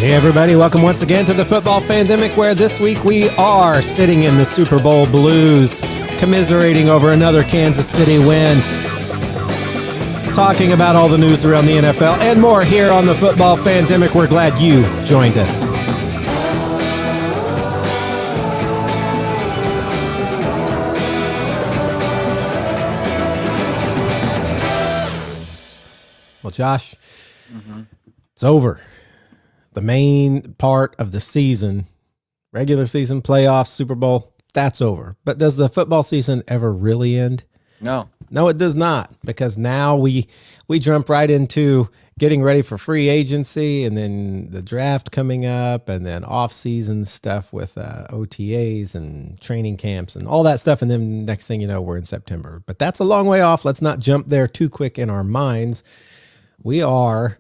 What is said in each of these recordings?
Hey everybody, welcome once again to the Football Fandemic, where this week we are sitting in the Super Bowl blues, commiserating over another Kansas City win, talking about all the news around the NFL and more here on the Football Fandemic. We're glad you joined us. Well, Josh, It's over. The main part of the season, regular season, playoffs, Super Bowl, that's over. But does the football season ever really end? No, it does not, because now we jump right into getting ready for free agency, and then the draft coming up, and then off-season stuff with OTAs and training camps and all that stuff. And then next thing you know, we're in September. But that's a long way off. Let's not jump there too quick in our minds. We are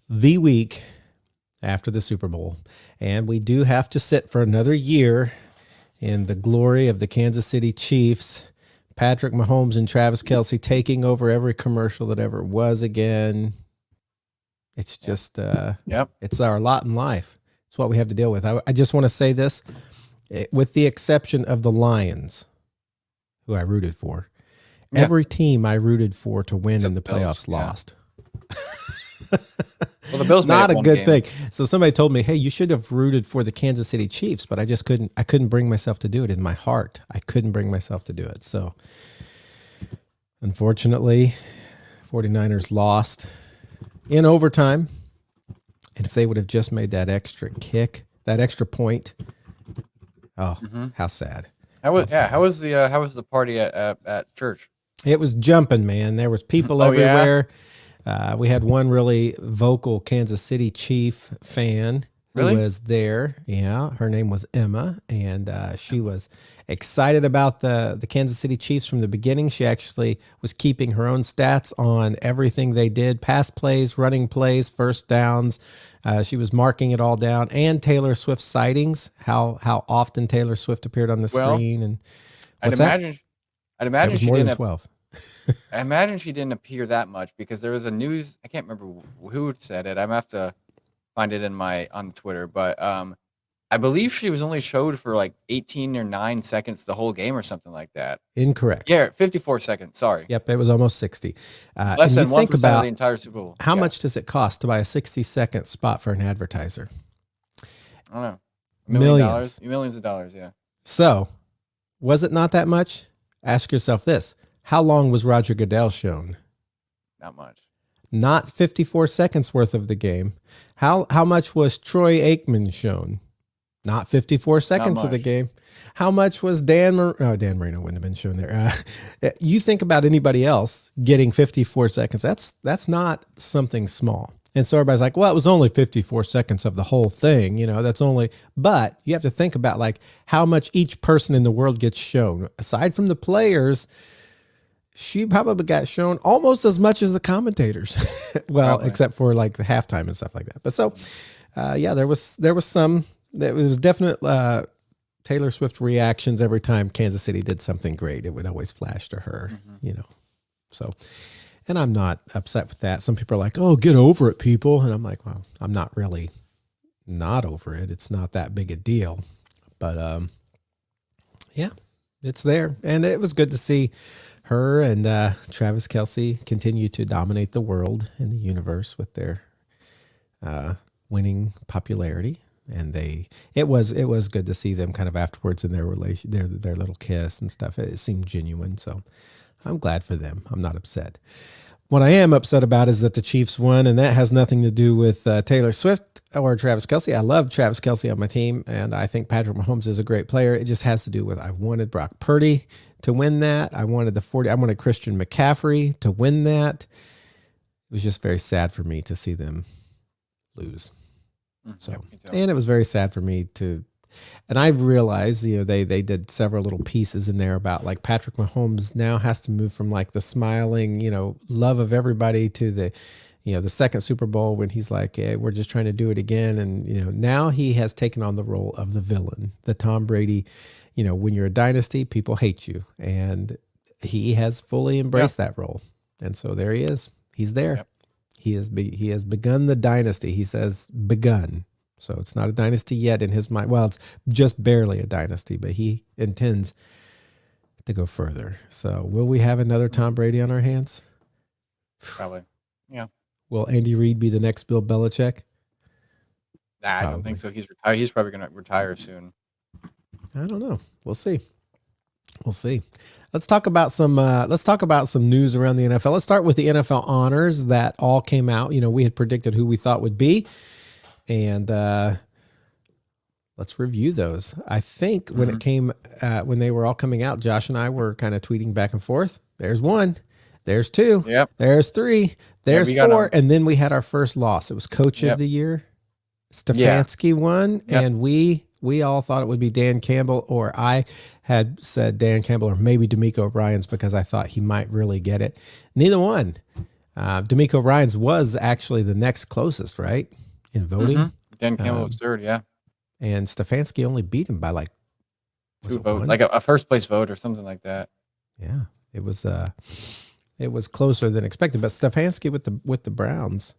the week after the Super Bowl, and we do have to sit for another year in the glory of the Kansas City Chiefs, Patrick Mahomes and Travis Kelce taking over every commercial that ever was again. It's just, It's our lot in life. It's what we have to deal with. I just want to say this, with the exception of the Lions, who I rooted for, every team I rooted for to win in the playoffs lost. Well, the Bills not made a good game. thing. So somebody told me, "Hey, you should have rooted for the Kansas City Chiefs," but I just couldn't. I couldn't bring myself to do it in my heart. I couldn't bring myself to do it. So, unfortunately, 49ers lost in overtime. And if they would have just made that extra kick, that extra point, how sad. How was the party at church? It was jumping, man. There was people everywhere. We had one really vocal Kansas City Chief fan who was there. Yeah, her name was Emma, and she was excited about the Kansas City Chiefs from the beginning. She actually was keeping her own stats on everything they did, pass plays, running plays, first downs. She was marking it all down, and Taylor Swift sightings, how often Taylor Swift appeared on the screen. And I'd imagine she more than 12. I imagine she didn't appear that much, because there was a news. I can't remember who said it. I'm gonna have to find it on Twitter, but I believe she was only showed for like 18 or 9 seconds the whole game or something like that. Incorrect. Yeah, 54 seconds. Sorry. Yep, it was almost 60. Less than 1% of the entire Super Bowl. How much does it cost to buy a 60-second spot for an advertiser? I don't know. Millions of dollars. Yeah. So, was it not that much? Ask yourself this. How long was Roger Goodell shown? Not much. Not 54 seconds worth of the game. How much was Troy Aikman shown? Not 54 seconds of the game. How much was Dan Marino wouldn't have been shown there. You think about anybody else getting 54 seconds. That's not something small. And so everybody's like, well, it was only 54 seconds of the whole thing. But you have to think about like how much each person in the world gets shown. Aside from the players, she probably got shown almost as much as the commentators. Well, probably. Except for like the halftime and stuff like that. But so, there was some. There was definite Taylor Swift reactions every time Kansas City did something great. It would always flash to her, So, and I'm not upset with that. Some people are like, "Oh, get over it, people," and I'm like, "Well, I'm not really not over it. It's not that big a deal." But it's there, and it was good to see her and Travis Kelce continue to dominate the world and the universe with their winning popularity. And it was good to see them kind of afterwards in their relation, their little kiss and stuff. It seemed genuine, so I'm glad for them. I'm not upset. What I am upset about is that the Chiefs won, and that has nothing to do with Taylor Swift or Travis Kelce. I love Travis Kelce on my team, and I think Patrick Mahomes is a great player. It just has to do with I wanted Brock Purdy to win that. I wanted Christian McCaffrey to win that. It was just very sad for me to see them lose. So, and it was very sad for me and I realized, they did several little pieces in there about like Patrick Mahomes now has to move from like the smiling, love of everybody to the second Super Bowl when he's like, hey, we're just trying to do it again. And, now he has taken on the role of the villain, the Tom Brady, when you're a dynasty, people hate you. And he has fully embraced that role. And so there he is. He's there. Yep. He has begun the dynasty. He says begun. So it's not a dynasty yet in his mind. Well, it's just barely a dynasty, but he intends to go further. So will we have another Tom Brady on our hands? Probably. Yeah. Will Andy Reid be the next Bill Belichick? Nah, I don't think so. He's retired. He's probably going to retire soon. I don't know. We'll see. We'll see. Let's talk about some. Let's talk about some news around the NFL. Let's start with the NFL honors that all came out. You know, we had predicted who we thought would be, and let's review those. I think when it came, when they were all coming out, Josh and I were kind of tweeting back and forth. There's one. There's two. Yep. There's three. There's four. And then we had our first loss. It was Coach of the Year. Stefanski won, and we all thought it would be Dan Campbell, or I had said Dan Campbell, or maybe D'Amico Ryans, because I thought he might really get it. Neither one. D'Amico Ryans was actually the next closest, right, in voting. Dan Campbell was third, yeah. And Stefanski only beat him by like 2 votes, like a first place vote or something like that. Yeah, it was closer than expected, but Stefanski with the Browns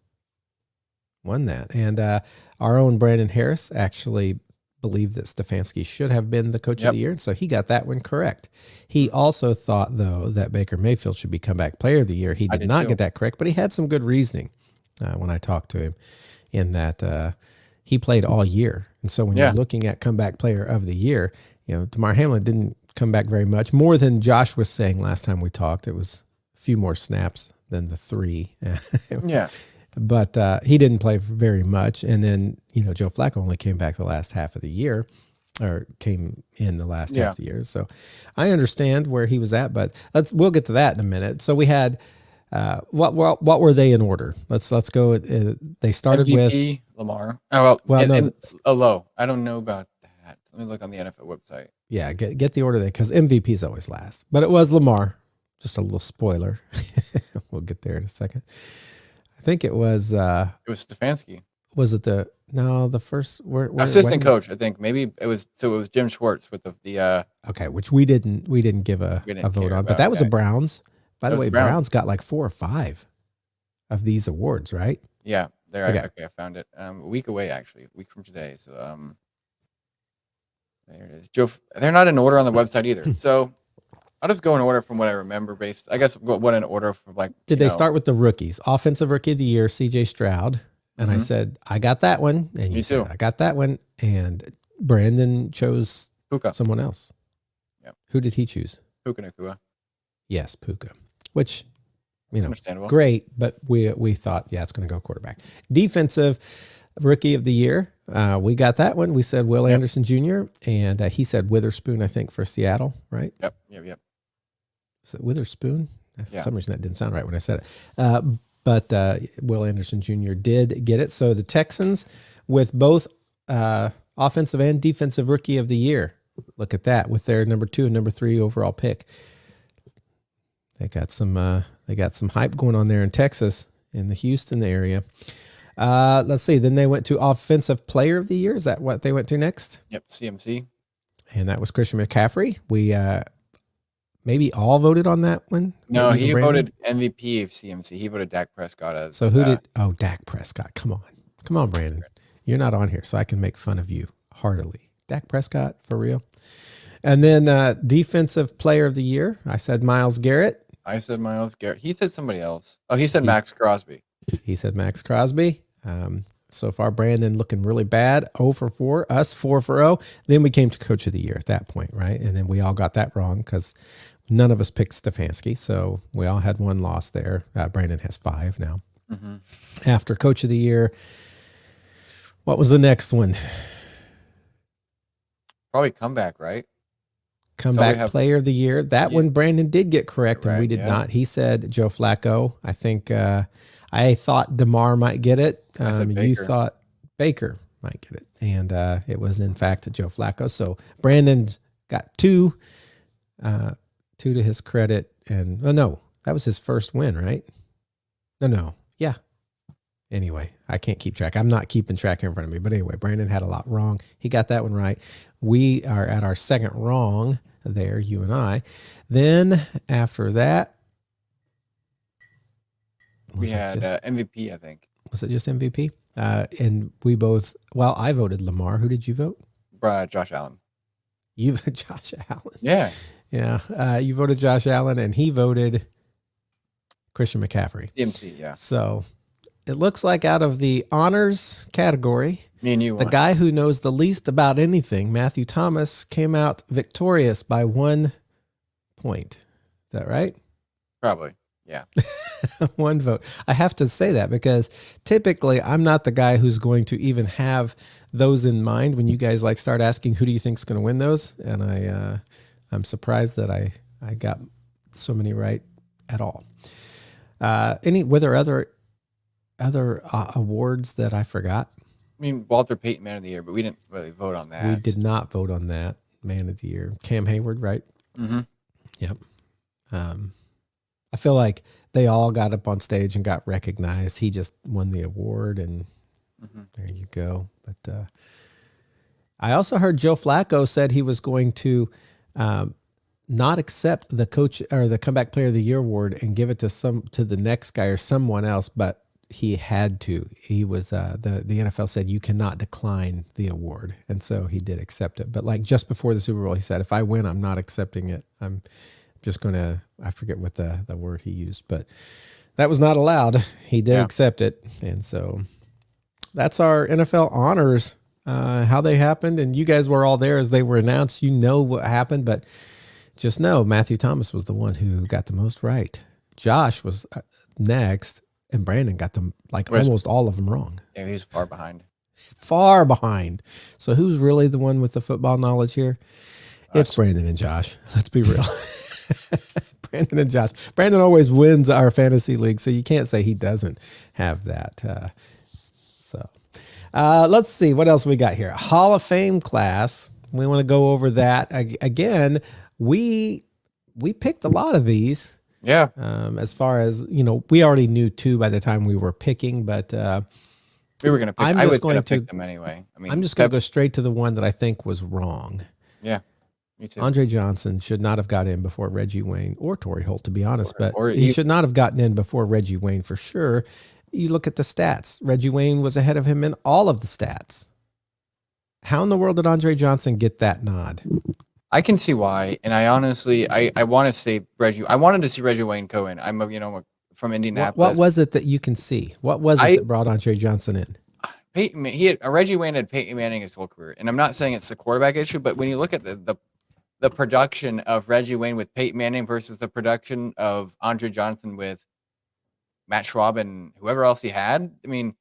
won that. And our own Brandon Harris actually believed that Stefanski should have been the coach of the year, and so he got that one correct. He also thought, though, that Baker Mayfield should be comeback player of the year. He did not get that correct, but he had some good reasoning when I talked to him, in that he played all year. And so when you're looking at comeback player of the year, you know, Damar Hamlin didn't come back very much, more than Josh was saying last time we talked. It was a few more snaps than the 3. Yeah. But he didn't play very much. And then, you know, Joe Flacco only came back the last half of the year, or came in the last half of the year. So I understand where he was at, but we'll get to that in a minute. So we had, what were they in order? Let's go. They started MVP, with Lamar. Oh, well, low. I don't know about that. Let me look on the NFL website. Yeah, get the order there, because MVP is always last. But it was Lamar. Just a little spoiler. We'll get there in a second. I think it was Stefanski. Was it the first assistant coach? I think maybe it was. So it was Jim Schwartz with the okay, which we didn't give a vote on, but that was the Browns. By the way, Browns got like 4 or 5 of these awards, right? Yeah, there. Okay, I found it. A week away, actually, a week from today. So there it is. Joe. They're not in order on the website either. So I'll just go in order from what I remember. I guess what in order from like. Did they start with the rookies? Offensive Rookie of the Year, C.J. Stroud, and I said I got that one, and you said I got that one, and Brandon chose someone else. Yep. Who did he choose? Puka Nacua. Yes, Puka, which, you know, understandable. Great, but we thought, it's going to go quarterback. Defensive Rookie of the Year, we got that one. We said Will Anderson Jr., and he said Witherspoon, I think, for Seattle, right? Yep. Was it Witherspoon? For some reason, that didn't sound right when I said it. But Will Anderson Jr. did get it. So the Texans, with both offensive and defensive Rookie of the Year, look at that, with their number 2 and number 3 overall pick. They got some hype going on there in Texas, in the Houston area. Let's see. Then they went to Offensive Player of the Year. Is that what they went to next? Yep, CMC. And that was Christian McCaffrey. We maybe all voted on that one. No, he voted MVP of CMC. He voted Dak Prescott as. So who did? Oh, Dak Prescott. Come on, Brandon. You're not on here, so I can make fun of you heartily. Dak Prescott, for real. And then Defensive Player of the Year, I said Myles Garrett. I said Myles Garrett. He said somebody else. Oh, he said Max Crosby. He said Max Crosby. So far, Brandon looking really bad. 0 for 4. Us 4 for 0. Then we came to Coach of the Year at that point, right? And then we all got that wrong because none of us picked Stefanski. So we all had one loss there. Brandon has 5 now. Mm-hmm. After Coach of the Year, what was the next one? Probably comeback, right? Comeback Player of the Year. That one Brandon did get correct, and we did not. He said Joe Flacco. I think I thought DeMar might get it. You thought Baker might get it, and it was in fact Joe Flacco. So Brandon got 2 to his credit, and no, that was his first win, right? No, yeah. Anyway, I can't keep track. I'm not keeping track here in front of me. But anyway, Brandon had a lot wrong. He got that one right. We are at our second wrong there, you and I. Then after that, we had MVP, I think. Was it just MVP? And we both, well, I voted Lamar. Who did you vote? Josh Allen. You voted Josh Allen. Yeah. Yeah. You voted Josh Allen, and he voted Christian McCaffrey. CMC, yeah. So it looks like out of the honors category, Me and you the won. guy who knows the least about anything, Matthew Thomas, came out victorious by 1 point. Is that right? Probably. Yeah. 1 vote. I have to say that because typically I'm not the guy who's going to even have those in mind when you guys like start asking who do you think is going to win those, and I'm surprised that I got so many right at all. Were there other awards that I forgot? I mean, Walter Payton Man of the Year, but we didn't really vote on that. We did not vote on that. Man of the Year, Cam Hayward, right? Mm-hmm. Yep. I feel like they all got up on stage and got recognized. He just won the award, and there you go. But I also heard Joe Flacco said he was going to not accept the coach or the comeback player of the year award and give it to the next guy or someone else, but he had to. He was the NFL said you cannot decline the award, and so he did accept it. But like just before the Super Bowl, he said, "If I win, I'm not accepting it. I'm just gonna." I forget what the word he used, but that was not allowed. He did accept it, and so that's our NFL honors. How they happened, and you guys were all there as they were announced. You know what happened, but just know Matthew Thomas was the one who got the most right. Josh was next, and Brandon got them almost all of them wrong. Yeah, he was far behind. Far behind. So who's really the one with the football knowledge here? It's Brandon and Josh. Let's be real. Brandon and Josh. Brandon always wins our fantasy league, so you can't say he doesn't have that. Let's see what else we got here. Hall of Fame class. We want to go over that again. We picked a lot of these. Yeah. As far as we already knew 2 by the time we were picking, but we were gonna pick. I was going to pick them anyway. I mean, I'm just going to go straight to the one that I think was wrong. Yeah. Me too. Andre Johnson should not have got in before Reggie Wayne or Torrey Holt, to be honest, but he should not have gotten in before Reggie Wayne for sure. You look at the stats. Reggie Wayne was ahead of him in all of the stats. How in the world did Andre Johnson get that nod? I can see why, and I honestly, I want to say Reggie. I wanted to see Reggie Wayne go in. I'm from Indianapolis. What was it that you can see? What was it that brought Andre Johnson in? Reggie Wayne had Peyton Manning his whole career, and I'm not saying it's the quarterback issue, but when you look at the production of Reggie Wayne with Peyton Manning versus the production of Andre Johnson with Matt Schwab and whoever else he had, I mean,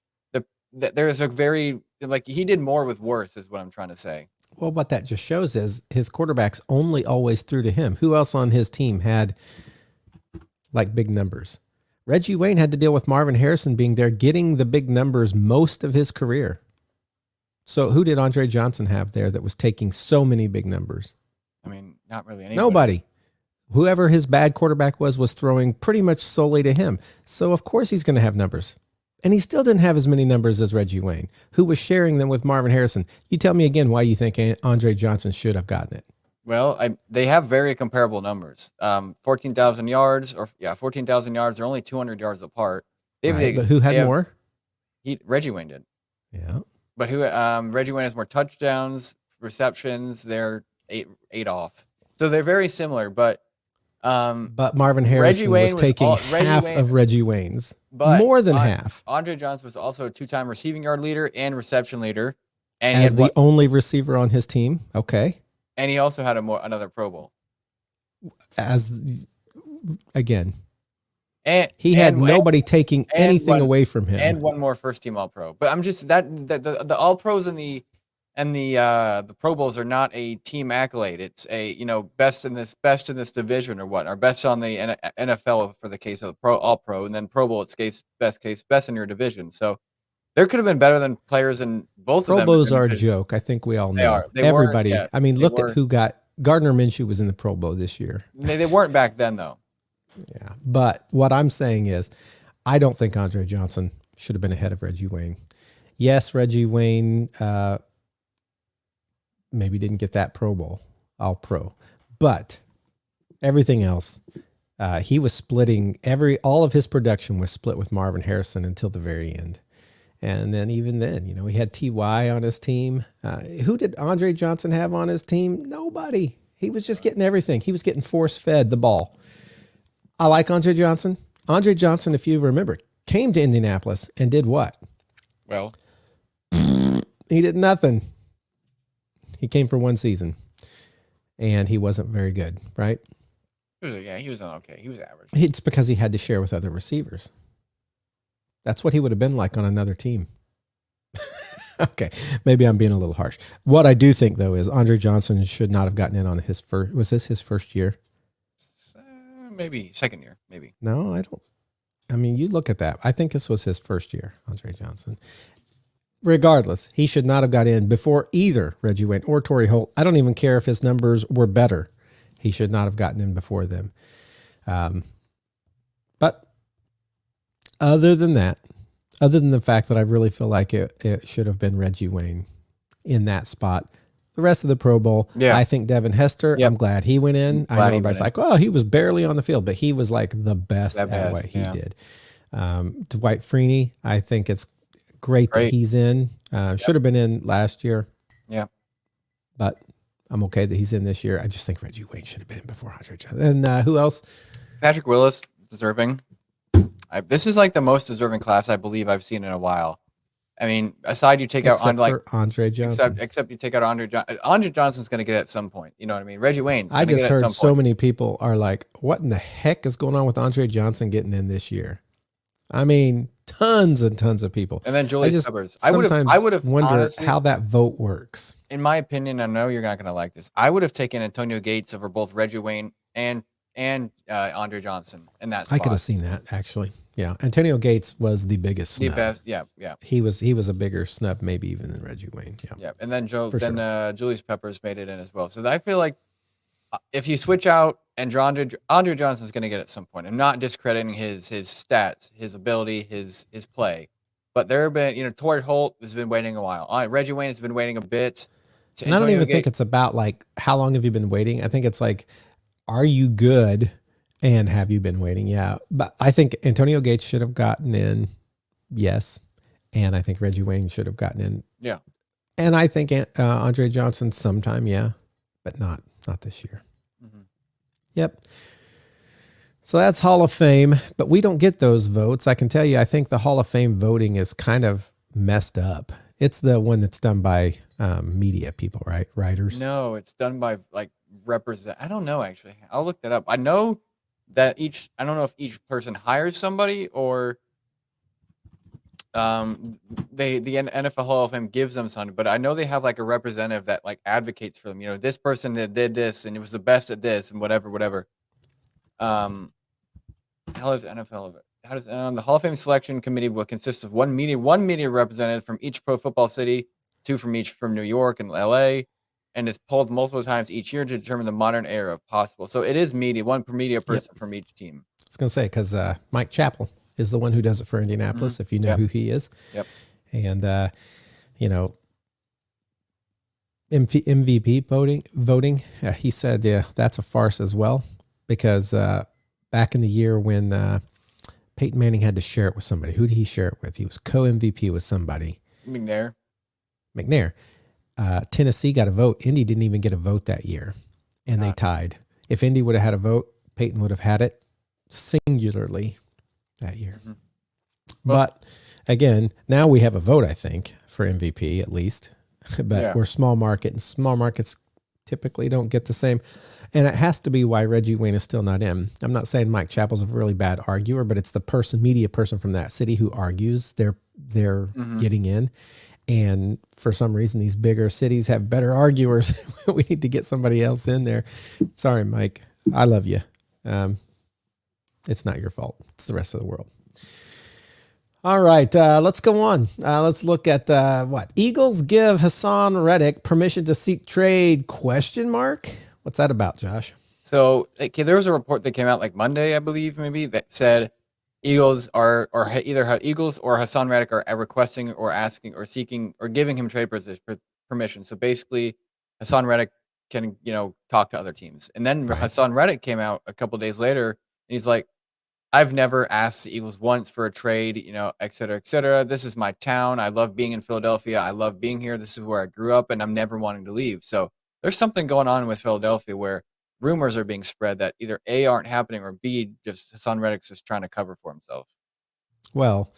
there is a very he did more with worse, is what I'm trying to say. Well, what that just shows is his quarterbacks only always threw to him. Who else on his team had big numbers? Reggie Wayne had to deal with Marvin Harrison being there, getting the big numbers most of his career. So who did Andre Johnson have there that was taking so many big numbers? I mean, not really anybody. Nobody. Whoever his bad quarterback was throwing pretty much solely to him. So of course he's going to have numbers. And he still didn't have as many numbers as Reggie Wayne, who was sharing them with Marvin Harrison. You tell me again why you think Andre Johnson should have gotten it. Well, they have very comparable numbers. 14,000 yards, 14,000 yards. They're only 200 yards apart. But who had more? Reggie Wayne did. Yeah. But Reggie Wayne has more touchdowns, receptions. They're eight off. So they're very similar, but Marvin Harrison was taking half of Reggie Wayne's. More than half. Andre Johnson was also a 2-time receiving yard leader and reception leader. And as the only receiver on his team. Okay. And he also had another Pro Bowl. He had nobody taking anything away from him. And one more first team All-Pro. But I'm just the All-Pros and the Pro Bowls are not a team accolade. It's a best in this division or what, or best on the NFL for the case of the All-Pro, and then Pro Bowl it's best in your division. So there could have been better than players in both of them. Pro Bowls are a joke. I think we all know. Everybody. I mean, look at who got Gardner Minshew was in the Pro Bowl this year. They weren't back then though. Yeah, but what I'm saying is, I don't think Andre Johnson should have been ahead of Reggie Wayne. Yes, Reggie Wayne maybe didn't get that Pro Bowl, All-Pro, but everything else, he was splitting all of his production was split with Marvin Harrison until the very end. And then even then, he had Ty on his team. Who did Andre Johnson have on his team? Nobody. He was just getting everything. He was getting force fed the ball. I like Andre Johnson. Andre Johnson, if you remember, came to Indianapolis and did what? Well, he did nothing. He came for one season, and he wasn't very good, right? He was okay. He was average. It's because he had to share with other receivers. That's what he would have been like on another team. Okay, maybe I'm being a little harsh. What I do think, though, is Andre Johnson should not have gotten in on his first. Was this his first year? Maybe second year, maybe. No, I don't. I mean, you look at that. I think this was his first year, Andre Johnson. Regardless, he should not have got in before either Reggie Wayne or Torrey Holt. I don't even care if his numbers were better. He should not have gotten in before them. But other than that, other than the fact that I really feel like it should have been Reggie Wayne in that spot, the rest of the Pro Bowl, I think Devin Hester, I'm glad he went in. I know everybody's like, oh, he was barely on the field, but he was like the best at what he did. Dwight Freeney, I think it's great that he's in. Should have been in last year. Yeah. But I'm okay that he's in this year. I just think Reggie Wayne should have been in before Andre Johnson. And who else? Patrick Willis, deserving. This is like the most deserving class I believe I've seen in a while. I mean, aside you take out Andre Johnson. Except you take out Andre Johnson. Andre Johnson's going to get it at some point. You know what I mean? Reggie Wayne's. I just heard so many people are like, "What in the heck is going on with Andre Johnson getting in this year?" I mean, tons and tons of people. And then Julius Peppers. I would have wondered honestly, how that vote works. In my opinion, I know you're not going to like this. I would have taken Antonio Gates over both Reggie Wayne and Andre Johnson in that spot. I could have seen that actually. Yeah, Antonio Gates was the biggest snub. The best, yeah. He was a bigger snub maybe even than Reggie Wayne. Yeah. And then Julius Peppers made it in as well. So I feel like if you switch out and Andre Johnson's going to get it at some point. I'm not discrediting his stats, his ability, his play, but there have been Torrey Holt has been waiting a while. Reggie Wayne has been waiting a bit. And I don't even think it's about like how long have you been waiting. I think it's like, are you good? And have you been waiting? Yeah. But I think Antonio Gates should have gotten in. Yes. And I think Reggie Wayne should have gotten in. Yeah. And I think Andre Johnson sometime. Yeah. But not this year. Mm-hmm. Yep. So that's Hall of Fame, but we don't get those votes. I can tell you, I think the Hall of Fame voting is kind of messed up. It's the one that's done by media people, right? Writers. No, it's done by like I don't know, actually. I'll look that up. I know that I don't know if each person hires somebody or the NFL Hall of Fame gives them something, but I know they have like a representative that like advocates for them. This person that did this and it was the best at this and whatever. How does NFL? How does the Hall of Fame selection committee will consist of one media representative from each pro football city, two from each from New York and LA, and is polled multiple times each year to determine the modern era if possible. So it is one per media person from each team. I was going to say, because Mike Chappell is the one who does it for Indianapolis, if you know who he is. Yep. And, MVP voting, he said, that's a farce as well, because back in the year when Peyton Manning had to share it with somebody, who did he share it with? He was co-MVP with somebody. McNair. Tennessee got a vote. Indy didn't even get a vote that year, and they tied. If Indy would have had a vote, Peyton would have had it singularly that year. Mm-hmm. But again, now we have a vote, I think, for MVP at least. But we're small market, and small markets typically don't get the same. And it has to be why Reggie Wayne is still not in. I'm not saying Mike Chappell's a really bad arguer, but it's the media person from that city who argues they're getting in. And for some reason, these bigger cities have better arguers. We need to get somebody else in there. Sorry, Mike. I love you. It's not your fault. It's the rest of the world. All right, let's go on. Let's look at what? Eagles give Hassan Reddick permission to seek trade, ? What's that about, Josh? So there was a report that came out like Monday, I believe, maybe, that said Eagles either Eagles or Hassan Reddick are requesting or asking or seeking or giving him trade permission. So basically, Hassan Reddick can talk to other teams. And then Hassan Reddick came out a couple days later and he's like, I've never asked the Eagles once for a trade, et cetera, et cetera. This is my town. I love being in Philadelphia. I love being here. This is where I grew up, and I'm never wanting to leave. So there's something going on with Philadelphia where rumors are being spread that either A, aren't happening, or B, just Hassan Reddick's just trying to cover for himself. Well,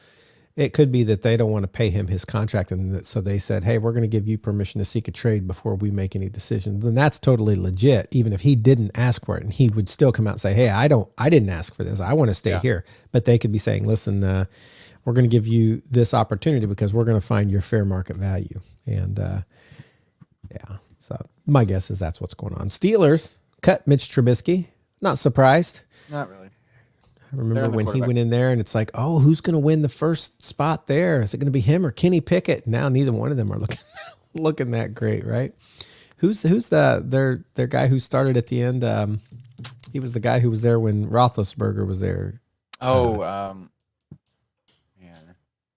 it could be that they don't want to pay him his contract, and so they said, "Hey, we're going to give you permission to seek a trade before we make any decisions." And that's totally legit, even if he didn't ask for it, and he would still come out and say, "Hey, I didn't ask for this. I want to stay here." But they could be saying, "Listen, we're going to give you this opportunity because we're going to find your fair market value." And yeah, so my guess is that's what's going on. Steelers cut Mitch Trubisky. Not surprised. Not really. I remember when he went in there and it's like, oh, who's going to win the first spot there? Is it going to be him or Kenny Pickett? Now neither one of them are looking that great, right? Who's their guy who started at the end? He was the guy who was there when Roethlisberger was there. Oh, man.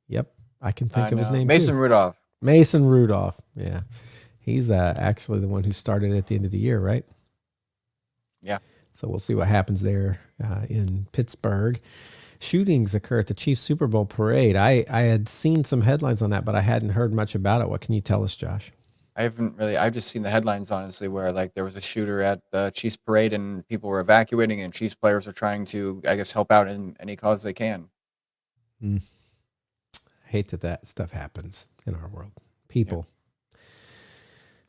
Yep, I can think of his name. Mason Rudolph. Mason Rudolph. Yeah, he's actually the one who started at the end of the year, right? Yeah. So we'll see what happens there in Pittsburgh. Shootings occur at the Chiefs Super Bowl parade. I had seen some headlines on that, but I hadn't heard much about it. What can you tell us, Josh? I've just seen the headlines, honestly, where like there was a shooter at the Chiefs parade and people were evacuating and Chiefs players are trying to, I guess, help out in any cause they can. I hate that stuff happens in our world. People.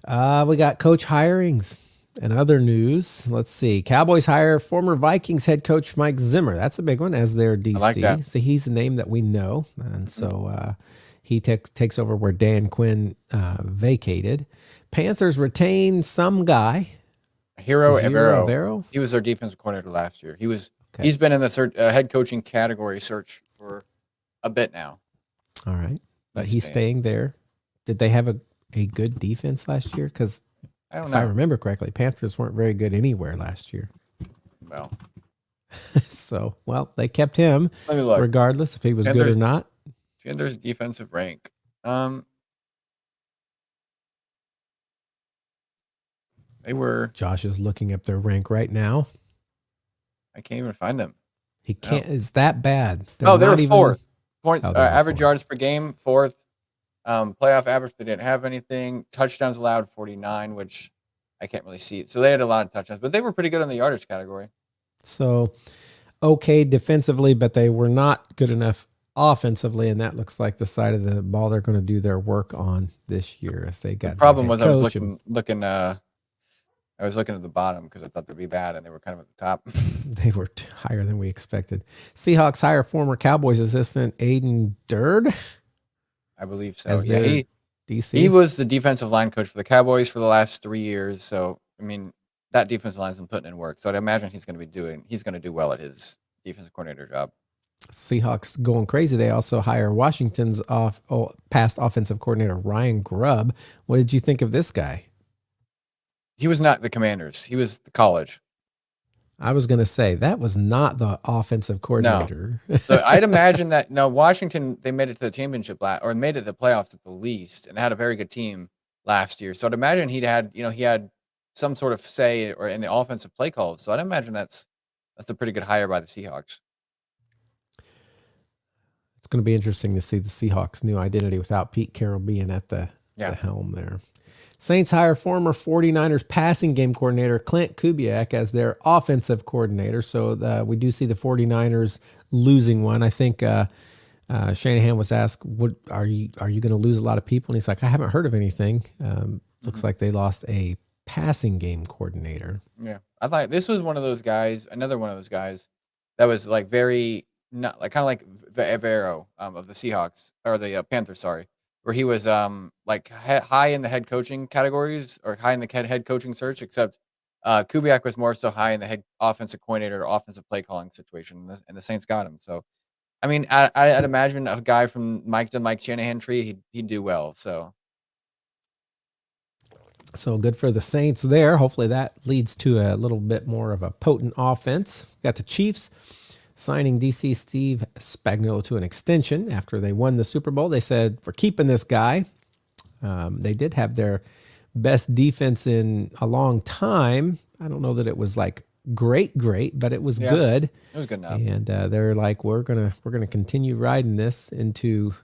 Yeah. We got coach hirings. And other news, let's see. Cowboys hire former Vikings head coach Mike Zimmer. That's a big one as their DC. I like that. So he's a name that we know. And so he takes over where Dan Quinn vacated. Panthers retain some guy. Hero Evero. He was their defensive coordinator last year. He's been in the head coaching category search for a bit now. All right. But he's staying there. Did they have a good defense last year? Because if I remember correctly, Panthers weren't very good anywhere last year. Well. So, they kept him regardless if he was good or not. Panthers defensive rank. They were. Josh is looking up their rank right now. I can't even find them. He can't. No. It's that bad. They were fourth. Points average yards per game, fourth. Playoff average, they didn't have anything. Touchdowns allowed 49, which I can't really see. So they had a lot of touchdowns, but they were pretty good in the yardage category. So, okay defensively, but they were not good enough offensively, and that looks like the side of the ball they're going to do their work on this year. As they got the problem was I was looking. I was looking at the bottom because I thought they'd be bad, and they were kind of at the top. They were higher than we expected. Seahawks hire former Cowboys assistant Aiden Durd. I believe so. Yeah, he was the defensive line coach for the Cowboys for the last 3 years. So, I mean, that defensive line's been putting in work. So I'd imagine he's going to do well at his defensive coordinator job. Seahawks going crazy. They also hire Washington's past offensive coordinator, Ryan Grubb. What did you think of this guy? He was not the Commanders. He was the college. I was going to say that was not the offensive coordinator. No. So I'd imagine that Washington, they made it to the championship or made it to the playoffs at the least, and they had a very good team last year. So I'd imagine he had some sort of say or in the offensive play calls. So I'd imagine that's a pretty good hire by the Seahawks. It's going to be interesting to see the Seahawks' new identity without Pete Carroll being at the helm there. Saints hire former 49ers passing game coordinator Clint Kubiak as their offensive coordinator. So we do see the 49ers losing one. I think Shanahan was asked, are you going to lose a lot of people? And he's like, I haven't heard of anything. Looks like they lost a passing game coordinator. Yeah. I thought this was another one of those guys that was like very, not like kind of like Evero of the Seahawks or the Panthers, sorry. Where he was like high in the head coaching categories or high in the head coaching search, except Kubiak was more so high in the head offensive coordinator or offensive play calling situation, and the Saints got him. So, I mean, I'd imagine a guy from Mike Shanahan tree, he'd do well. So good for the Saints there. Hopefully that leads to a little bit more of a potent offense. Got the Chiefs signing DC Steve Spagnuolo to an extension after they won the Super Bowl. They said, we're keeping this guy. They did have their best defense in a long time. I don't know that it was like great, but it was Yeah, good. it was good enough. And they're like, we're gonna continue riding this into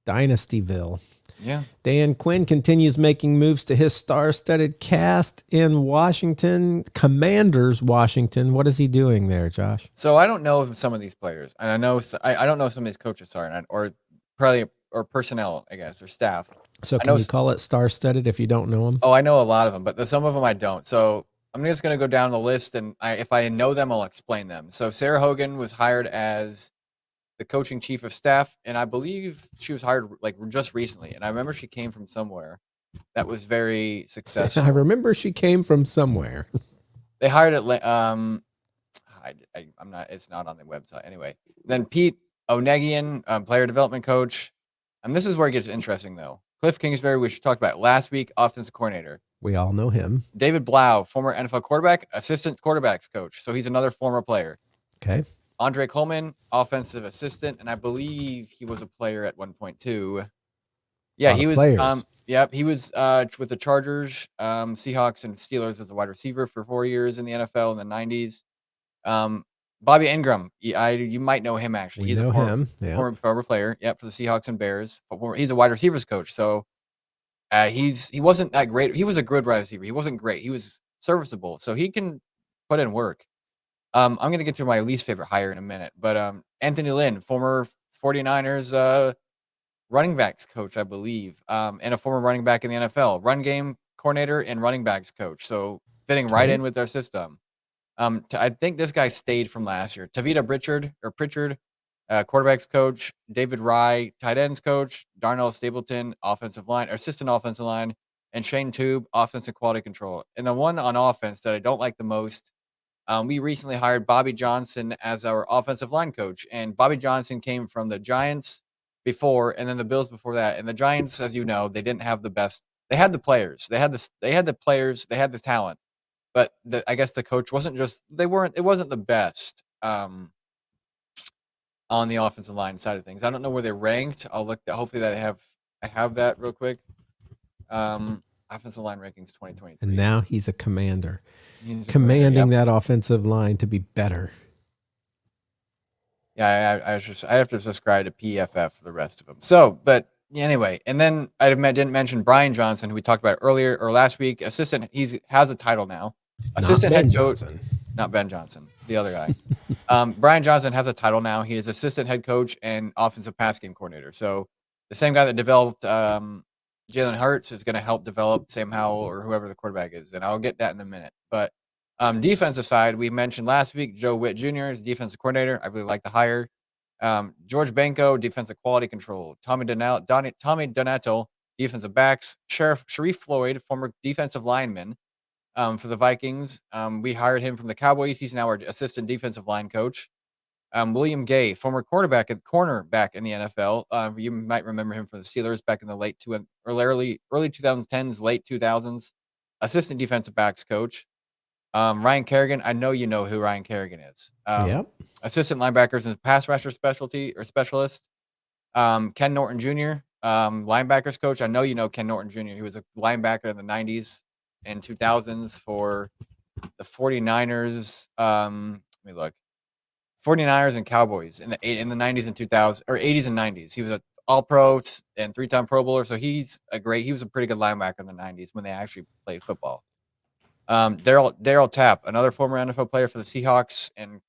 Dynastyville. Yeah. Dan Quinn continues making moves to his star-studded cast in Washington, Commanders, Washington. What is he doing there, Josh? So I don't know some of these players, and I don't know some of these coaches. Sorry, or probably or personnel, I guess, or staff. So I can know. you call it star-studded if you don't know him? Oh, I know a lot of them, but some of them I don't. So I'm just gonna go down the list, and if I know them, I'll explain them. So Sarah Hogan was hired as the coaching chief of staff, and I believe she was hired like just recently. And I remember she came from somewhere that was very I successful. remember she came from somewhere. They hired it. I'm not. It's not on the website anyway. Then Pete Onegian, player development coach, and this is where it gets interesting though. Cliff Kingsbury, which we talked about last week, offensive coordinator. We all know him. David Blau, former NFL quarterback, assistant quarterbacks coach. So he's another former player. Okay. Andre Coleman, offensive assistant, and I believe he was a player at one point too. Yeah, he was. Players. Yep, he was with the Chargers, Seahawks, and Steelers as a wide receiver for 4 years in the NFL in the '90s. Bobby Ingram, you might know him actually. We He's know a him. Yeah. former player. Yep, for the Seahawks and Bears. He's a wide receivers coach. So he wasn't that great. He was a good wide receiver. He wasn't great. He was serviceable. So he can put in work. I'm gonna get to my least favorite hire in a minute, but Anthony Lynn, former 49ers running backs coach, I believe, and a former running back in the NFL, run game coordinator and running backs coach. So fitting right in with their system. I think this guy stayed from last year. Tavita Pritchard, quarterbacks coach. David Rye, tight ends coach. Darnell Stapleton, offensive line, or assistant offensive line, and Shane Tube, offensive quality control. And the one on offense that I don't like the most, we recently hired Bobby Johnson as our offensive line coach, and Bobby Johnson came from the Giants before, and then the Bills before that. And the Giants, as you know, they didn't have the best. They had the players. They had the players. They had the talent, but I guess the coach wasn't just. They weren't. It wasn't the best on the offensive line side of things. I don't know where they ranked. I'll look. Hopefully, that I have that real quick. Offensive line rankings 2023. And now he's a commander, He's commanding that offensive line to be better. Yeah, I have to subscribe to PFF for the rest of them. So, but anyway, and then I didn't mention Brian Johnson, who we talked about earlier or last week. Assistant, he has a title now. Assistant head coach, not Ben Johnson, the other guy. Brian Johnson has a title now. He is assistant head coach and offensive pass game coordinator. So the same guy that developed Jalen Hurts is going to help develop Sam Howell or whoever the quarterback is, and I'll get that in a minute. But defensive side, we mentioned last week Joe Witt Jr. is defensive coordinator. I really like the hire. George Banco, defensive quality control. Tommy Donato, defensive backs. Sharif Floyd, former defensive lineman for the Vikings. We hired him from the Cowboys. He's now our assistant defensive line coach. William Gay, former cornerback in the NFL. You might remember him from the Steelers back in the early 2010s, late 2000s. Assistant defensive backs coach. Ryan Kerrigan, I know you know who Ryan Kerrigan is. Yep. Assistant linebackers and pass rusher specialist. Ken Norton Jr., linebackers coach. I know you know Ken Norton Jr. He was a linebacker in the 90s and 2000s for the 49ers. Let me look. 49ers and Cowboys in the 90s and 2000s or 80s and 90s. He was an All-Pro and 3-time Pro Bowler, so he was a pretty good linebacker in the 90s when they actually played football. Daryl Tapp, another former NFL player for the Seahawks and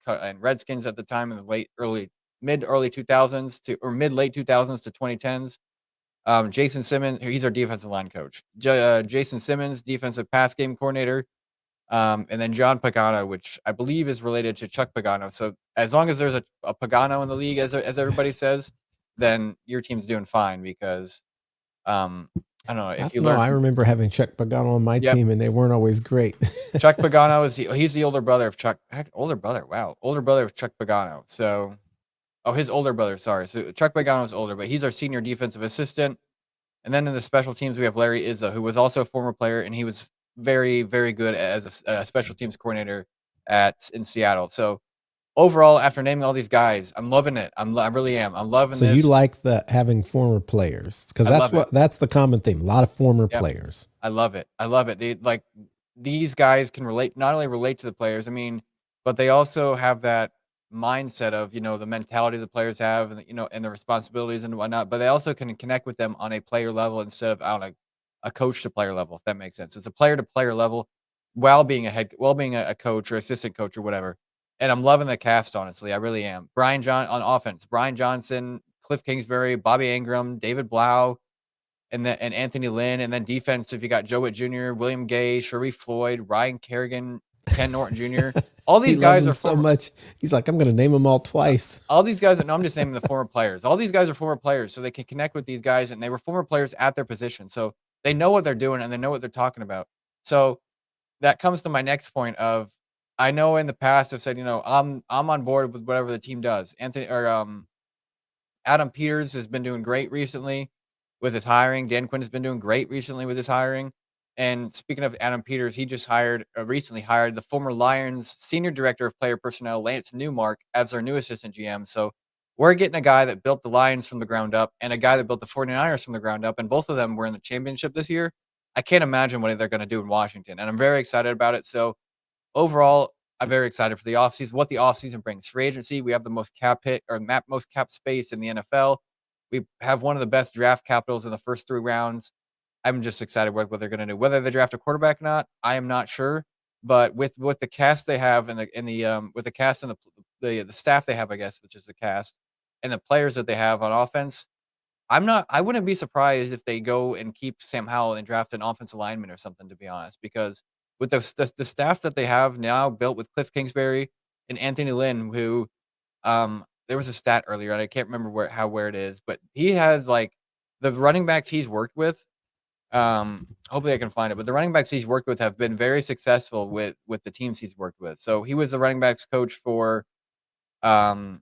Redskins at the time in the mid late 2000s to 2010s. Jason Simmons, he's our defensive line coach. Jason Simmons, defensive pass game coordinator. And then John Pagano, which I believe is related to Chuck Pagano. So as long as there's a Pagano in the league, as everybody says, then your team's doing fine because I don't know if you learn. I remember having Chuck Pagano on my team, and they weren't always great. Chuck Pagano he's the older brother of Chuck. Older brother, wow, older brother of Chuck Pagano. So, his older brother. Sorry, so Chuck Pagano is older, but he's our senior defensive assistant. And then in the special teams, we have Larry Izza, who was also a former player, and he was very, very good as a special teams coordinator in Seattle. So overall, after naming all these guys, I'm loving it. I really am. I'm loving this. So you like having former players because that's the common theme. A lot of former players. I love it. These guys can not only relate to the players. I mean, but they also have that mindset of, the mentality the players have and, and the responsibilities and whatnot, but they also can connect with them on a player level instead of on a coach to player level, if that makes sense. It's a player to player level while being a coach or assistant coach or whatever. And I'm loving the cast, honestly. I really am. On offense, Brian Johnson, Cliff Kingsbury, Bobby Ingram, David Blau, and Anthony Lynn, and then defense, if you got Joe Witt Jr., William Gay, Sharif Floyd, Ryan Kerrigan, Ken Norton Jr. All He these loves guys them are so former. much. He's like, I'm going to name them all twice. All these guys, no, I'm just naming the former players. All these guys are former players, so they can connect with these guys, and they were former players at their position, so they know what they're doing and they know what they're talking about. So that comes to my next point of, I know in the past I've said, I'm on board with whatever the team does. Adam Peters has been doing great recently with his hiring. Dan Quinn has been doing great recently with his hiring. And speaking of Adam Peters, he just recently hired the former Lions senior director of player personnel, Lance Newmark, as their new assistant GM. So we're getting a guy that built the Lions from the ground up and a guy that built the 49ers from the ground up. And both of them were in the championship this year. I can't imagine what they're going to do in Washington. And I'm very excited about it. So overall, I'm very excited for the offseason, what the offseason brings. Free agency, we have the most most cap space in the NFL. We have one of the best draft capitals in the first 3 rounds. I'm just excited with what they're going to do. Whether they draft a quarterback or not, I am not sure. But with the cast they have and with the cast and the staff they have, I guess, which is the cast and the players that they have on offense, I wouldn't be surprised if they go and keep Sam Howell and draft an offensive lineman or something, to be honest, because with the staff that they have now built with Cliff Kingsbury and Anthony Lynn, who there was a stat earlier and I can't remember where it is, but he has like the running backs he's worked with. Hopefully I can find it, but the running backs he's worked with have been very successful with the teams he's worked with. So he was the running backs coach for the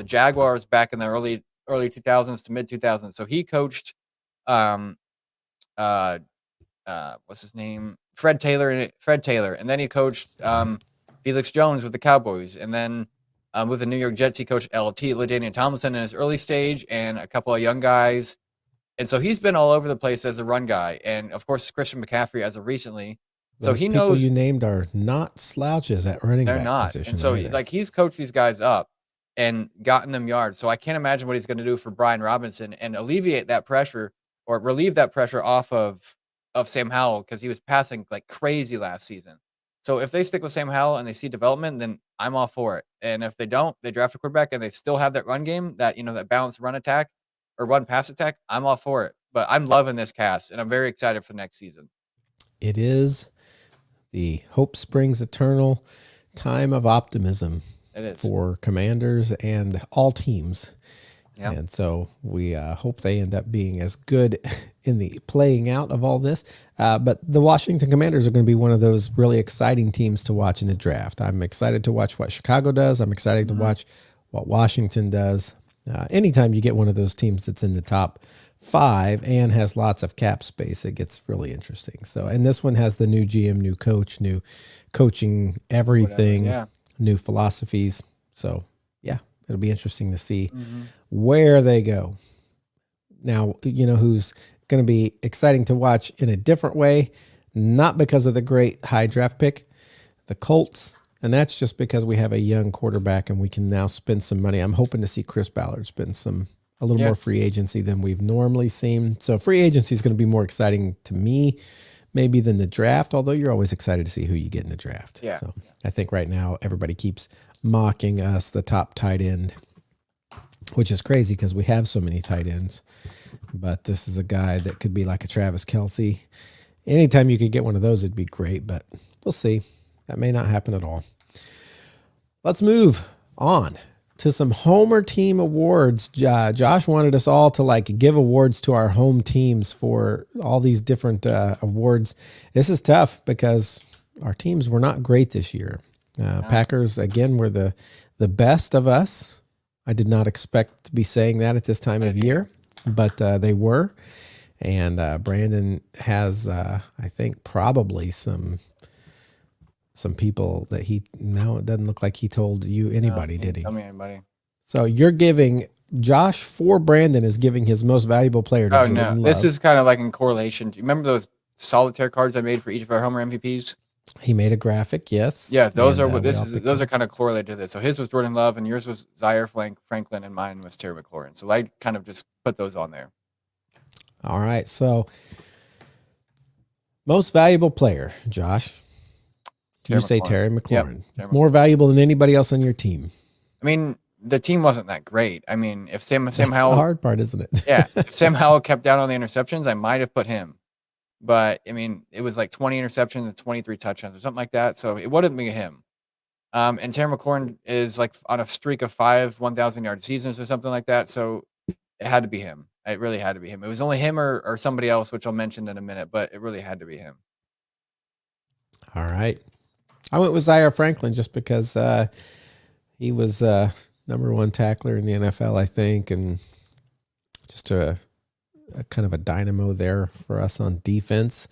Jaguars back in the early 2000s to mid 2000s. So he coached um uh what's his name? Fred Taylor, and then he coached Felix Jones with the Cowboys, and then with the New York Jets he coached LaDainian Tomlinson in his early stage and a couple of young guys. And so he's been all over the place as a run guy, and of course Christian McCaffrey as of recently. So Those he people knows you named are not slouches at running they're back not. position And so either. like he's coached these guys up and gotten them yards. So I can't imagine what he's going to do for Brian Robinson and alleviate that pressure or relieve that pressure off of Sam Howell, because he was passing like crazy last season. So if they stick with Sam Howell and they see development, then I'm all for it. And if they don't, they draft a quarterback and they still have that run game, that balanced run attack or run pass attack, I'm all for it. But I'm loving this cast and I'm very excited for next season. It is the hope springs eternal time of optimism It is. for Commanders and all teams. Yep. And so we hope they end up being as good in the playing out of all this. But the Washington Commanders are going to be one of those really exciting teams to watch in the draft. I'm excited to watch what Chicago does. I'm excited to watch what Washington does. Anytime you get one of those teams that's in the top 5 and has lots of cap space, it gets really interesting. So, and this one has the new GM, new coach, new coaching, everything, Yeah. new philosophies. So, yeah, it'll be interesting to see where they go. Now, who's going to be exciting to watch in a different way, not because of the great high draft pick, the Colts. And that's just because we have a young quarterback and we can now spend some money. I'm hoping to see Chris Ballard spend a little more free agency than we've normally seen. So free agency is going to be more exciting to me maybe than the draft, although you're always excited to see who you get in the draft. Yeah. So I think right now everybody keeps mocking us, the top tight end, which is crazy because we have so many tight ends. But this is a guy that could be like a Travis Kelce. Anytime you could get one of those, it'd be great, but we'll see. That may not happen at all. Let's move on to some Homer Team awards. Josh wanted us all to give awards to our home teams for all these different awards. This is tough because our teams were not great this year. Packers, again, were the best of us. I did not expect to be saying that at this time of year, but they were. And Brandon has, I think, probably some people that it doesn't look like he told you anybody, did he? Tell me anybody. So you're giving Josh for Brandon is giving his most valuable player to Jordan Love. This is kind of like in correlation. Do you remember those solitaire cards I made for each of our Homer MVPs? He made a graphic, yes. Yeah, those And are what we this all is. picked Those him. are kind of correlated to this. So his was Jordan Love, and yours was Zaire Franklin, and mine was Terry McLaurin. So I kind of just put those on there. All right. So, most valuable player, Josh. You Terry say McLaurin. Terry Yep. McLaurin. Terry More McLaurin. valuable than anybody else on your team. I mean, the team wasn't that great. I mean, if Sam That's the Howell, hard part, isn't it? yeah, if Sam Howell kept down on the interceptions, I might have put him. But I mean, it was like 20 interceptions and 23 touchdowns or something like that. So it wouldn't be him. And Terry McLaurin is like on a streak of 1,000-yard seasons or something like that. So it had to be him. It really had to be him. It was only him or somebody else, which I'll mention in a minute, but it really had to be him. All right. I went with Zaire Franklin just because he was number one tackler in the NFL, I think, and just a kind of a dynamo there for us on defense.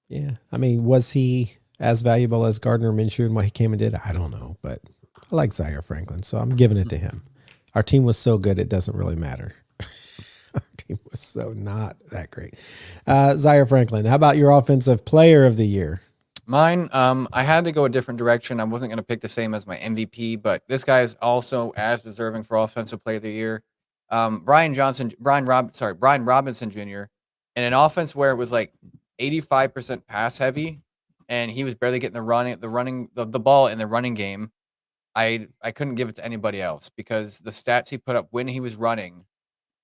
Yeah. I mean, was he as valuable as Gardner Minshew and what he came and did? I don't know, but I like Zaire Franklin, so I'm giving it to him. Our team was so good, it doesn't really matter. Our team was so not that great. Zaire Franklin, how about your offensive player of the year? Mine, I had to go a different direction. I wasn't going to pick the same as my MVP, but this guy is also as deserving for Offensive Player of the Year. Brian Robinson Jr. in an offense where it was like 85% pass heavy, and he was barely getting the ball in the running game. I couldn't give it to anybody else because the stats he put up when he was running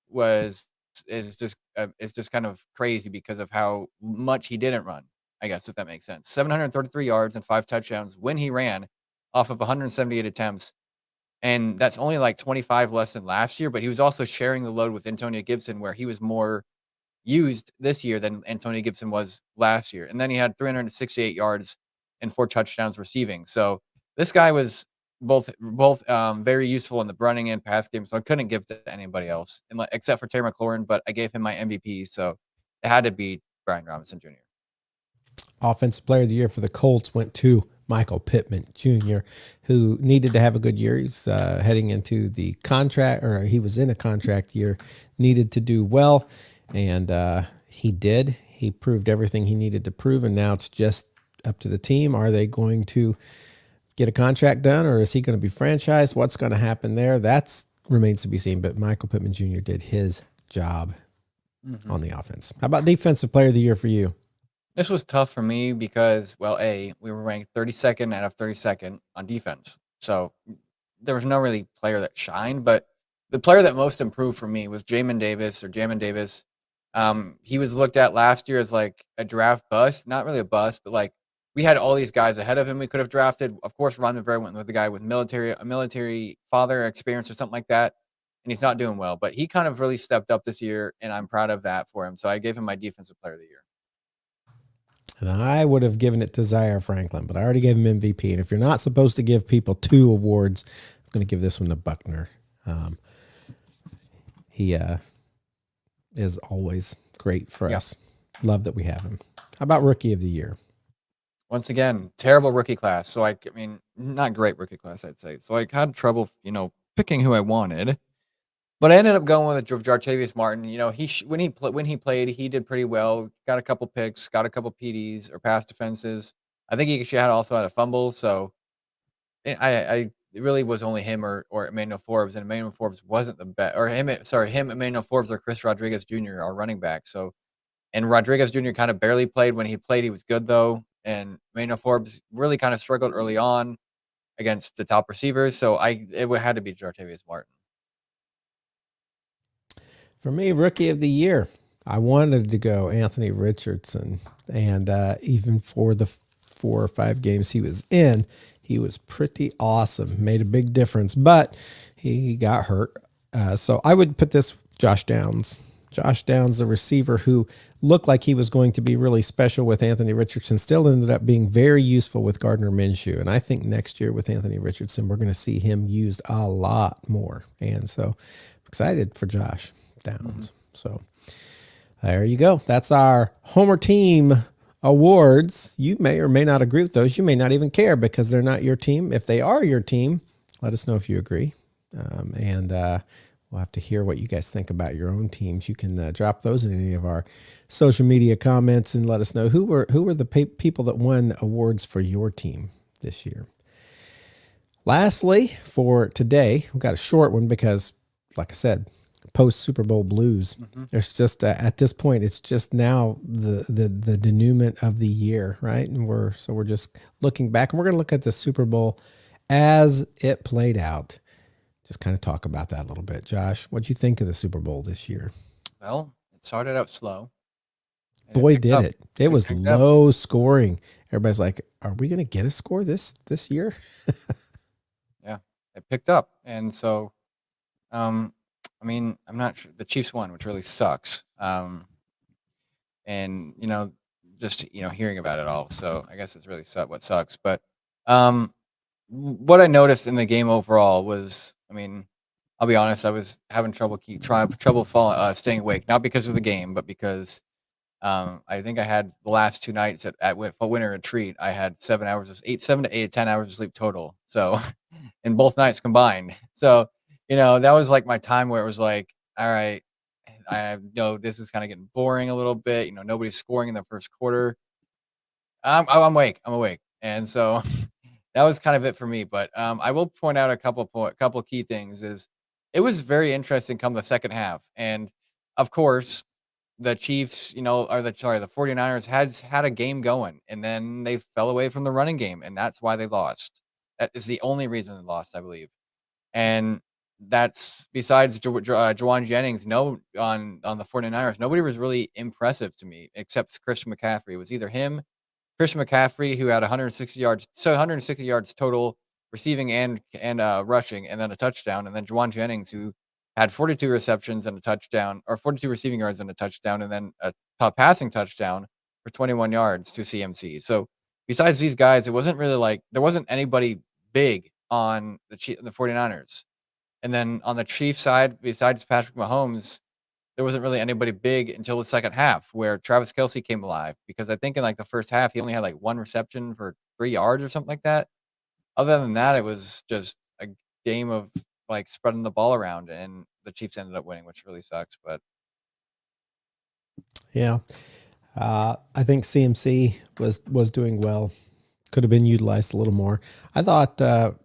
was is just kind of crazy because of how much he didn't run. I guess if that makes sense. 733 yards and 5 touchdowns when he ran off of 178 attempts, and that's only like 25 less than last year. But he was also sharing the load with Antonio Gibson, where he was more used this year than Antonio Gibson was last year. And then he had 368 yards and 4 touchdowns receiving. So this guy was both very useful in the running and pass game. So I couldn't give to anybody else except for Terry McLaurin, but I gave him my MVP. So it had to be Brian Robinson Jr. Offensive player of the year for the Colts went to Michael Pittman Jr., who needed to have a good year. He's heading into the contract, or he was in a contract year, needed to do well, and he did. He proved everything he needed to prove, and now it's just up to the team. Are they going to get a contract done, or is he going to be franchised? What's going to happen there? That remains to be seen, but Michael Pittman Jr. did his job on the offense. How about defensive player of the year for you? This was tough for me because, well, we were ranked 32nd out of 32nd on defense. So there was no really player that shined, but the player that most improved for me was Jamin Davis. He was looked at last year as like a draft bust, not really a bust, but like we had all these guys ahead of him we could have drafted. Of course, Ron Rivera went with a guy with a military father experience or something like that, and he's not doing well. But he kind of really stepped up this year, and I'm proud of that for him. So I gave him my defensive player of the year. And I would have given it to Zaire Franklin, but I already gave him MVP. And if you're not supposed to give people 2 awards, I'm going to give this one to Buckner. He is always great for us. Love that we have him. How about Rookie of the Year? Once again, terrible rookie class. So I mean, not great rookie class, I'd say. So I had trouble, picking who I wanted. But I ended up going with Jartavius Martin. When he played, he did pretty well. Got a couple picks, got a couple PDs or pass defenses. I think he also had a fumble. So it really was only him or Emmanuel Forbes, and Emmanuel Forbes wasn't the best. Or Emmanuel Forbes or Chris Rodriguez Jr., our running back. So, and Rodriguez Jr. kind of barely played. When he played, he was good though. And Emmanuel Forbes really kind of struggled early on against the top receivers. So it had to be Jartavius Martin. For me, Rookie of the Year, I wanted to go Anthony Richardson. And even for the 4 or 5 games he was in, he was pretty awesome. Made a big difference, but he got hurt. So I would put this Josh Downs. Josh Downs, the receiver who looked like he was going to be really special with Anthony Richardson, still ended up being very useful with Gardner Minshew. And I think next year with Anthony Richardson, we're going to see him used a lot more. And so I'm excited for Josh Downs. So there you go. That's our Homer Team awards. You may or may not agree with those. You may not even care because they're not your team. If they are your team, let us know if you agree. And We'll have to hear what you guys think about your own teams. You can drop those in any of our social media comments and let us know who were the people that won awards for your team this year. Lastly, for today, we've got a short one because, like I said, post Super Bowl blues. There's just at this point, it's just now the denouement of the year, right? And we're just looking back, and we're going to look at the Super Bowl as it played out. Just kind of talk about that a little bit. Josh, what'd you think of the Super Bowl this year? Well, it started out slow. Boy, did it. It was low scoring. Everybody's like, are we going to get a score this year? Yeah, it picked up. And so, I mean, I'm not sure. The Chiefs won, which really sucks. And, just, hearing about it all. So I guess it's really what sucks. But what I noticed in the game overall was, I mean, I'll be honest, I was having trouble staying awake, not because of the game, but because I think I had the last 2 nights at winter retreat. I had 7 to 10 hours of sleep total. So, in both nights combined. So, that was like my time where it was like, all right, I know this is kind of getting boring a little bit. Nobody's scoring in the first quarter. I'm awake. And so that was kind of it for me. But I will point out a couple key things. Is it was very interesting come the second half, and of course the Chiefs, the 49ers had a game going, and then they fell away from the running game, and that's why they lost. That is the only reason they lost, I believe. And that's besides Juwan Jennings. No, on the 49ers, nobody was really impressive to me except Christian McCaffrey. It was either him, Christian McCaffrey, who had 160 yards total receiving and rushing, and then a touchdown, and then Juwan Jennings, who had 42 receptions and a touchdown, or 42 receiving yards and a touchdown, and then a passing touchdown for 21 yards to CMC. So besides these guys, it wasn't really like there wasn't anybody big on the 49ers. And then on the Chiefs side, besides Patrick Mahomes, there wasn't really anybody big until the second half where Travis Kelce came alive, because I think in like the first half, he only had like 1 reception for 3 yards or something like that. Other than that, it was just a game of like spreading the ball around, and the Chiefs ended up winning, which really sucks. But yeah, I think CMC was doing well. Could have been utilized a little more. I thought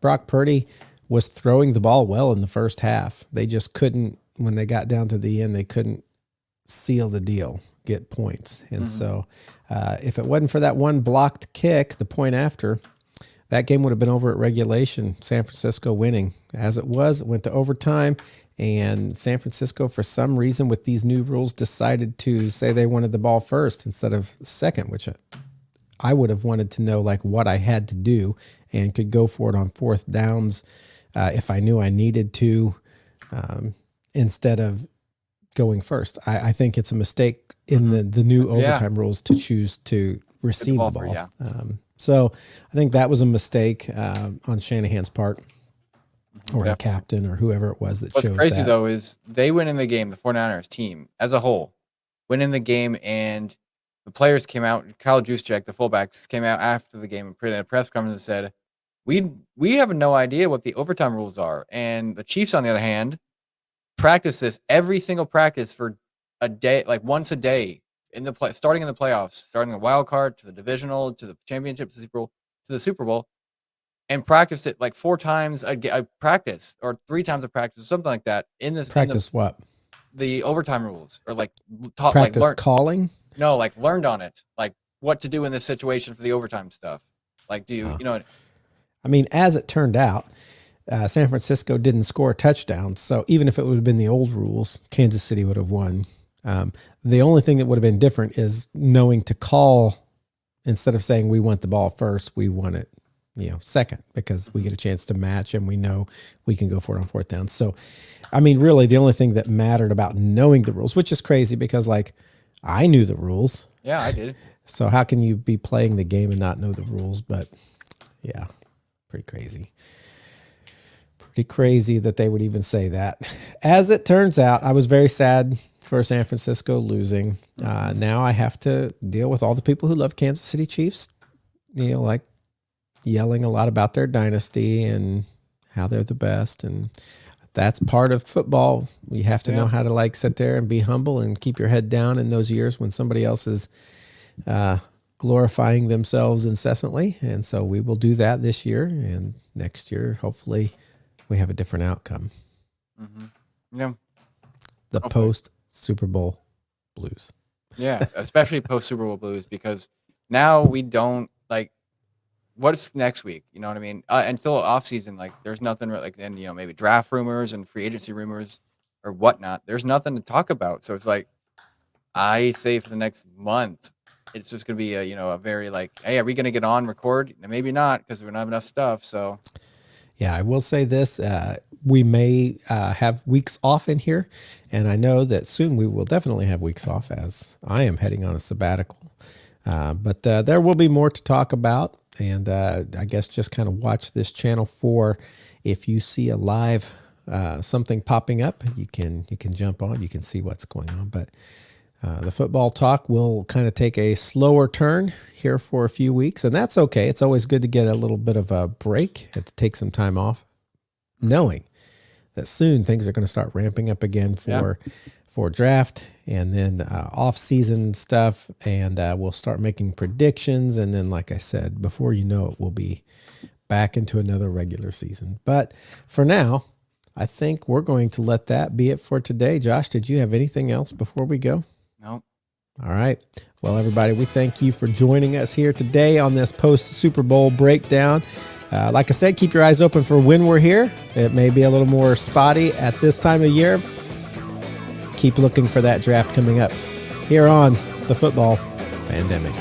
Brock Purdy was throwing the ball well in the first half. They just couldn't, when they got down to the end, they couldn't seal the deal, get points. And so if it wasn't for that one blocked kick, the point after, that game would have been over at regulation, San Francisco winning. As it was, it went to overtime, and San Francisco, for some reason, with these new rules, decided to say they wanted the ball first instead of second, which I would have wanted to know like what I had to do and could go for it on fourth downs if I knew I needed to, instead of going first. I think it's a mistake in the new overtime rules to choose to receive the ball. So I think that was a mistake on Shanahan's part, or the captain, or whoever it was that chose that. What's crazy, though, is they went in the game, the 49ers team as a whole, went in the game, and the players came out, Kyle Juszczyk, the fullbacks, came out after the game in a press conference and said, we have no idea what the overtime rules are. And the Chiefs, on the other hand, practice this every single practice for a day, like once a day, starting in the playoffs, starting the wild card to the divisional to the championship to the Super Bowl, and practice it like 4 times a practice, or 3 times a practice, or something like that. What? The overtime rules, or like practice calling? No, like learned on it, like what to do in this situation for the overtime stuff. Like, do you, I mean, as it turned out, San Francisco didn't score touchdowns. So even if it would have been the old rules, Kansas City would have won. The only thing that would have been different is knowing to call, instead of saying we want the ball first, we want it, second, because we get a chance to match and we know we can go for it on fourth down. So, I mean, really the only thing that mattered about knowing the rules, which is crazy because like I knew the rules. Yeah, I did. So how can you be playing the game and not know the rules? But yeah, pretty crazy. Pretty crazy that they would even say that. As it turns out, I was very sad for San Francisco losing. Now I have to deal with all the people who love Kansas City Chiefs, like yelling a lot about their dynasty and how they're the best. And that's part of football. You have to Yeah. know how to like sit there and be humble and keep your head down in those years when somebody else is glorifying themselves incessantly. And so we will do that this year, and next year, hopefully, we have a different outcome. Yeah. The Hopefully. post Super Bowl blues. Yeah, especially post Super Bowl blues, because now we don't like what's next week. You know what I mean? Until off season, like there's nothing like then maybe draft rumors and free agency rumors or whatnot. There's nothing to talk about. So it's like I say for the next month, it's just gonna be a very like, hey, are we gonna get on record? Maybe not because we don't have enough stuff. So Yeah, I will say this. We may have weeks off in here, and I know that soon we will definitely have weeks off as I am heading on a sabbatical. But there will be more to talk about, and I guess just kind of watch this channel for if you see a live something popping up, you can jump on, you can see what's going on. But the football talk will kind of take a slower turn here for a few weeks, and that's okay. It's always good to get a little bit of a break and to take some time off, knowing that soon things are going to start ramping up again for draft and then off-season stuff, and we'll start making predictions, and then, like I said, before you know it, we'll be back into another regular season. But for now, I think we're going to let that be it for today. Josh, did you have anything else before we go? no. All right. Well, everybody, we thank you for joining us here today on this post-Super Bowl breakdown. Like I said, keep your eyes open for when we're here. It may be a little more spotty at this time of year. Keep looking for that draft coming up here on the Football Pandemic.